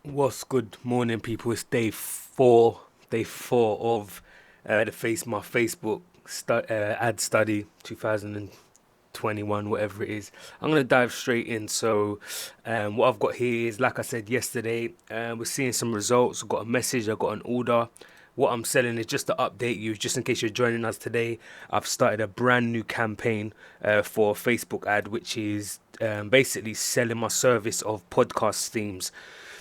What's good morning, people? It's day four of my Facebook ad study 2021, whatever it is. I'm gonna dive straight in. What I've got here is, like I said yesterday, we're seeing some results. I've got a message. I got an order. What I'm selling is, just to update you, just in case you're joining us today. I've started a brand new campaign for a Facebook ad, which is basically selling my service of podcast themes.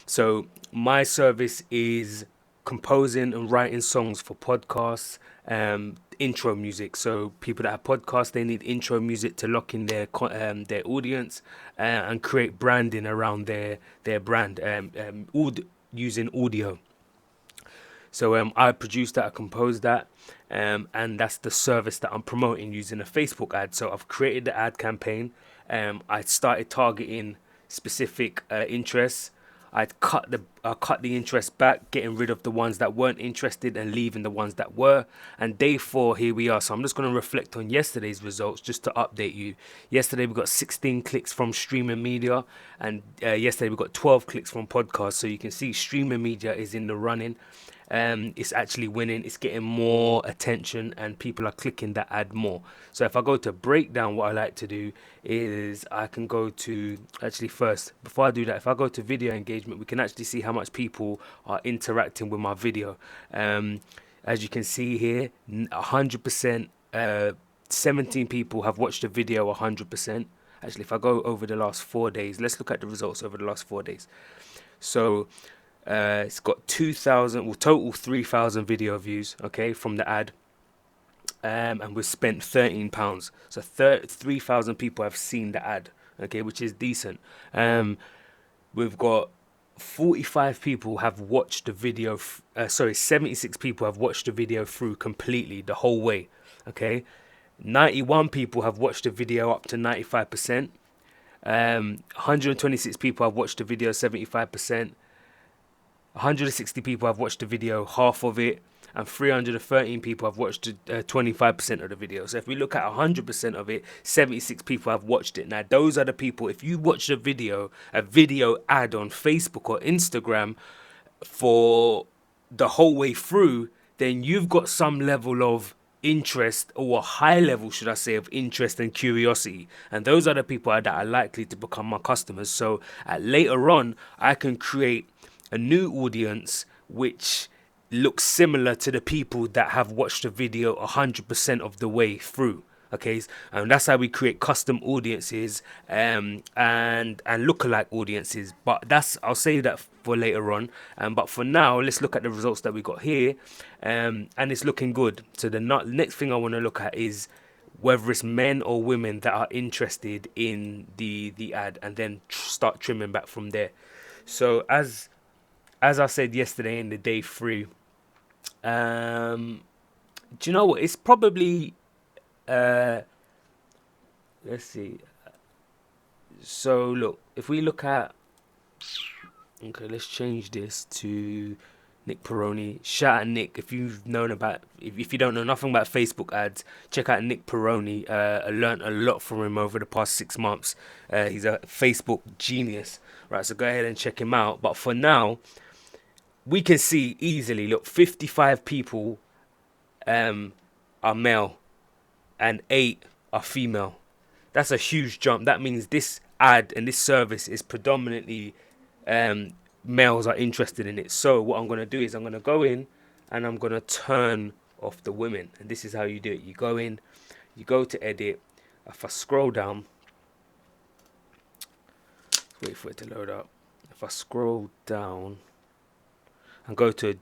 So my service is composing and writing songs for podcasts, intro music. So people that have podcasts, they need intro music to lock in their audience and create branding around their brand, using audio. So I produced that, I composed that, and that's the service that I'm promoting using a Facebook ad. So I've created the ad campaign. I started targeting specific interests. I cut the interest back, getting rid of the ones that weren't interested and leaving the ones that were. And day four, here we are. So I'm just going to reflect on yesterday's results just to update you. Yesterday we got 16 clicks from streaming media, and yesterday we got 12 clicks from podcasts. So you can see streaming media is in the running. It's actually winning, it's getting more attention, and people are clicking that ad more. So if I go to breakdown, what I like to do is I can go to, actually, first, before I do that, if I go to video engagement, we can actually see how much people are interacting with my video. As you can see here, 100%, 17 people have watched the video 100%. Actually, if I go over the last 4 days, let's look at the results over the last 4 days. So it's got 2,000, well, total 3,000 video views, okay, from the ad. And we've spent £13. So 3,000 people have seen the ad, okay, which is decent. We've got 45 people have watched the video, 76 people have watched the video through completely, the whole way, okay. 91 people have watched the video up to 95%. 126 people have watched the video 75%. 160 people have watched the video, half of it, and 313 people have watched 25% of the video. So if we look at 100% of it, 76 people have watched it. Now those are the people. If you watch a video ad on Facebook or Instagram for the whole way through, then you've got some level of interest, or a high level, should I say, of interest and curiosity, and those are the people that are likely to become my customers. So later on, I can create a new audience which looks similar to the people that have watched the video 100% of the way through. Okay, and that's how we create custom audiences, and lookalike audiences. But I'll say that for later on. But for now, let's look at the results that we got here, and it's looking good. So the next thing I want to look at is whether it's men or women that are interested in the ad, and then start trimming back from there. So as I said yesterday in the day three, do you know what? It's probably, uh, let's see. So look, if we look at, okay, let's change this to Nick Peroni. Shout out Nick. If you don't know nothing about Facebook ads, check out Nick Peroni. I learned a lot from him over the past 6 months. He's a Facebook genius, right? So go ahead and check him out. But for now, we can see easily, look, 55 people are male and 8 are female. That's a huge jump. That means this ad and this service is predominantly males are interested in it. So what I'm going to do is I'm going to go in and I'm going to turn off the women. And this is how you do it. You go in, you go to edit. If I scroll down, wait for it to load up. If I scroll down and go to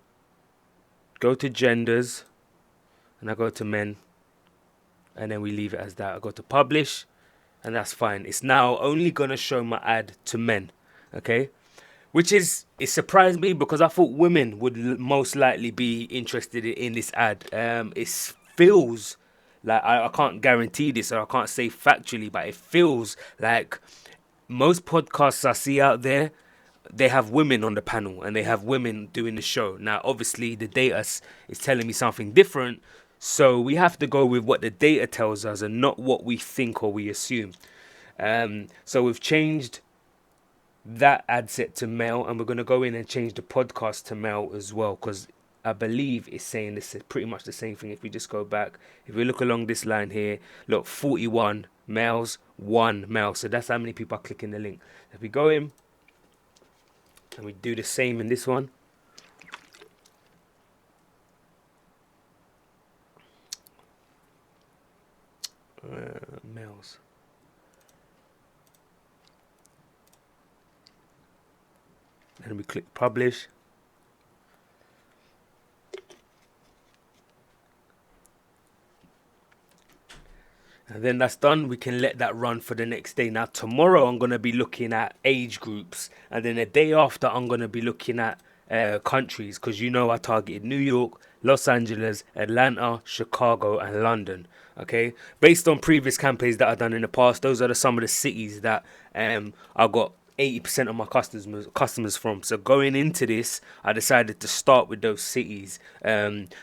genders, and I go to men, and then we leave it as that. I go to publish, and that's fine. It's now only gonna show my ad to men, okay? It surprised me because I thought women would most likely be interested in this ad. It feels like, I can't guarantee this, or I can't say factually, but it feels like most podcasts I see out there, they have women on the panel and they have women doing the show. Now, obviously, the data is telling me something different, so we have to go with what the data tells us and not what we think or we assume. So we've changed that ad set to male, and we're going to go in and change the podcast to male as well, because I believe it's saying this is pretty much the same thing. If we just go back, if we look along this line here, look, 41 males, 1 male. So that's how many people are clicking the link. If we go in and we do the same in this one, males. Then we click publish. And then that's done. We can let that run for the next day. Now tomorrow I'm going to be looking at age groups, and then the day after I'm going to be looking at countries, because you know I targeted New York, Los Angeles, Atlanta, Chicago and London. Okay, based on previous campaigns that I've done in the past, those are some of the cities that I got 80% of my customers from. So going into this, I decided to start with those cities,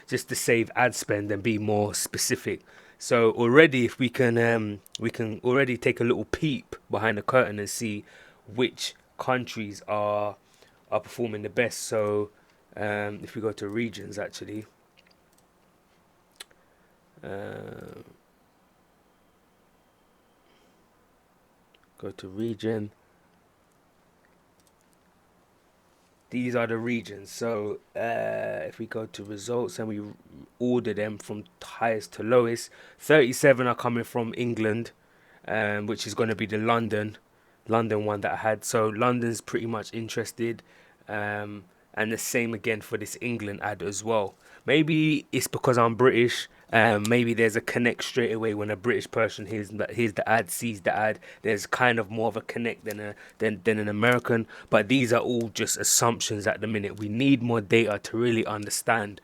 just to save ad spend and be more specific. So already, if we can already take a little peep behind the curtain and see which countries are performing the best. So if we go to regions, actually, go to region. These are the regions. So if we go to results and we order them from highest to lowest, 37 are coming from England, which is going to be the London one that I had. So London's pretty much interested, and the same again for this England ad as well. Maybe it's because I'm British. Maybe there's a connect straight away when a British person hears the ad, sees the ad. There's kind of more of a connect than an American. But these are all just assumptions at the minute. We need more data to really understand,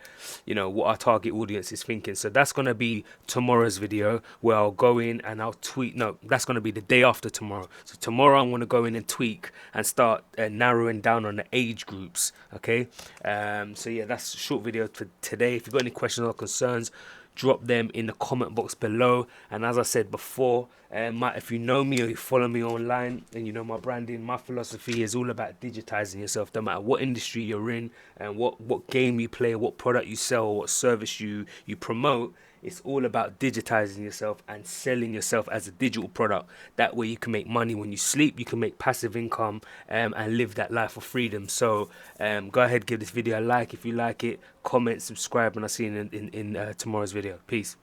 what our target audience is thinking. So that's gonna be tomorrow's video, where I'll go in and I'll tweak. No, that's gonna be the day after tomorrow. So tomorrow I'm gonna go in and tweak and start narrowing down on the age groups. Okay. So yeah, that's a short video for today. If you've got any questions or concerns, drop them in the comment box below. And as I said before, if you know me or you follow me online and you know my branding, my philosophy is all about digitizing yourself. No matter what industry you're in and what game you play, what product you sell, what service you promote, it's all about digitizing yourself and selling yourself as a digital product. That way you can make money when you sleep, you can make passive income, and live that life of freedom. So go ahead, give this video a like if you like it, comment, subscribe, and I'll see you in tomorrow's video. Peace.